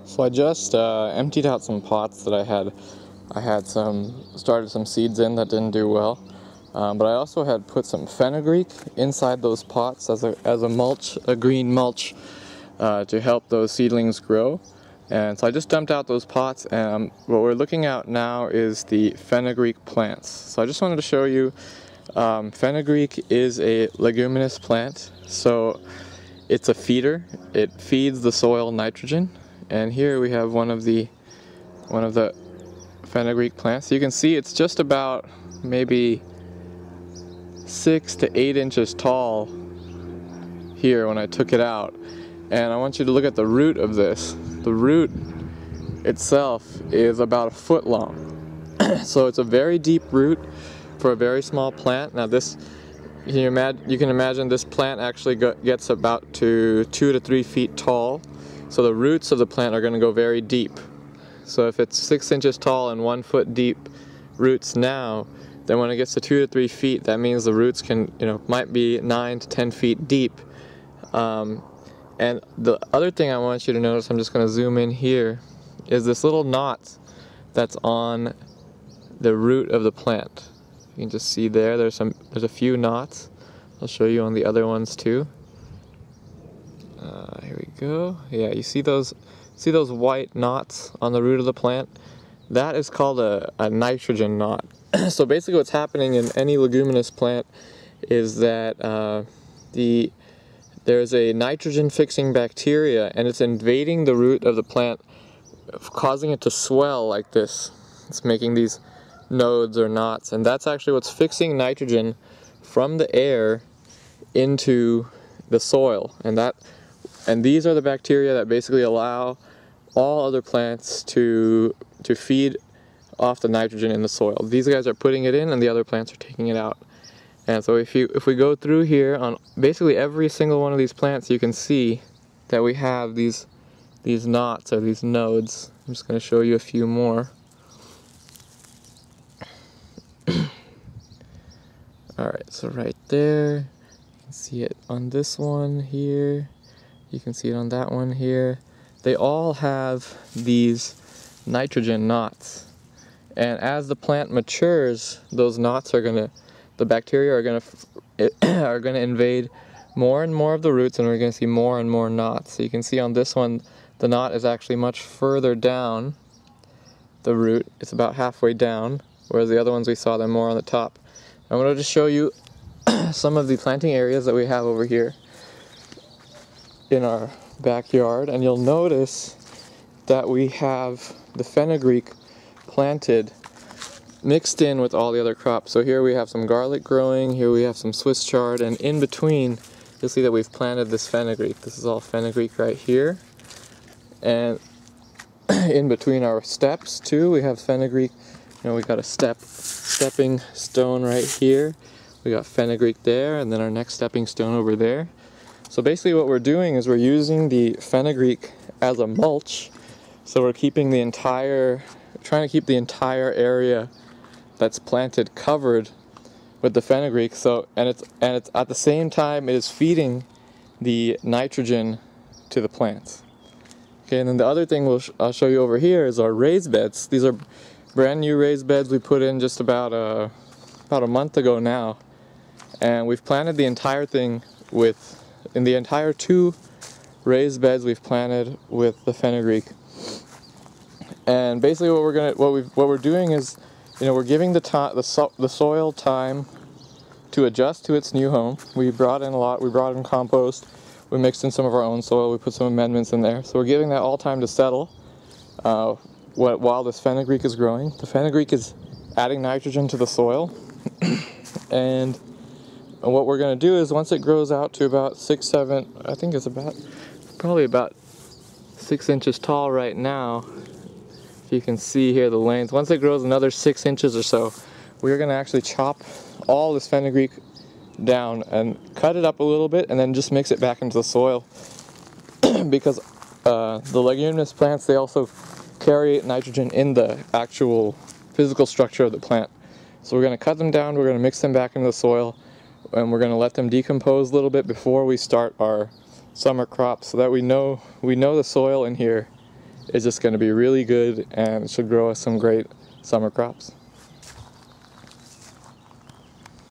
So I just emptied out some pots that I had started some seeds in that didn't do well, but I also had put some fenugreek inside those pots as a mulch, a green mulch, to help those seedlings grow. And so I just dumped out those pots, and what we're looking at now is the fenugreek plants. So I just wanted to show you, fenugreek is a leguminous plant, so it's a feeder. It feeds the soil nitrogen, and here we have one of the fenugreek plants. So you can see it's just about maybe 6 to 8 inches tall here when I took it out. And I want you to look at the root of this. The root itself is about 1 foot long. So it's a very deep root for a very small plant. Now this, you can imagine this plant actually gets about to 2 to 3 feet tall. So the roots of the plant are going to go very deep. So if it's 6 inches tall and 1 foot deep roots now, then when it gets to 2 to 3 feet, that means the roots might be 9 to 10 feet deep. And the other thing I want you to notice, I'm just going to zoom in here, is this little knot that's on the root of the plant. You can just see there's a few knots. I'll show you on the other ones too. Here we go. Yeah, you see those white knots on the root of the plant? That is called a nitrogen knot. So basically what's happening in any leguminous plant is that there's a nitrogen fixing bacteria, and it's invading the root of the plant, causing it to swell like this. It's making these nodes or knots, and that's actually what's fixing nitrogen from the air into the soil. And these are the bacteria that basically allow all other plants to feed off the nitrogen in the soil. These guys are putting it in, and the other plants are taking it out. And so if we go through here on basically every single one of these plants, you can see that we have these knots or these nodes. I'm just going to show you a few more. Alright, so right there, you can see it on this one here, you can see it on that one here. They all have these nitrogen knots. And as the plant matures, those knots the bacteria are going to invade more and more of the roots, and we're going to see more and more knots. So you can see on this one, the knot is actually much further down the root. It's about halfway down, whereas the other ones we saw, they're more on the top. I want to just show you some of the planting areas that we have over here in our backyard, and you'll notice that we have the fenugreek planted mixed in with all the other crops. So here we have some garlic growing, here we have some Swiss chard, and in between you'll see that we've planted this fenugreek. This is all fenugreek right here. And in between our steps too, we have fenugreek. We got a stepping stone right here. We got fenugreek there, and then our next stepping stone over there. So basically what we're doing is we're using the fenugreek as a mulch. So we're trying to keep the entire area that's planted covered with the fenugreek. So and it's at the same time it is feeding the nitrogen to the plants. Okay, and then the other thing I'll show you over here is our raised beds. These are brand new raised beds we put in just about a month ago now, and we've planted the entire thing in the entire 2 raised beds we've planted with the fenugreek. And basically what we're doing is, we're giving the soil time to adjust to its new home. We brought in compost, we mixed in some of our own soil, we put some amendments in there. So we're giving that all time to settle while this fenugreek is growing. The fenugreek is adding nitrogen to the soil. And what we're going to do is, once it grows out to about 6-7, I think it's probably about 6 inches tall right now. You can see here the length. Once it grows another 6 inches or so, we're going to actually chop all this fenugreek down and cut it up a little bit, and then just mix it back into the soil. Because the leguminous plants, they also carry nitrogen in the actual physical structure of the plant. So we're going to cut them down, we're going to mix them back into the soil, and we're going to let them decompose a little bit before we start our summer crops, so that we know the soil in here is just going to be really good and should grow us some great summer crops.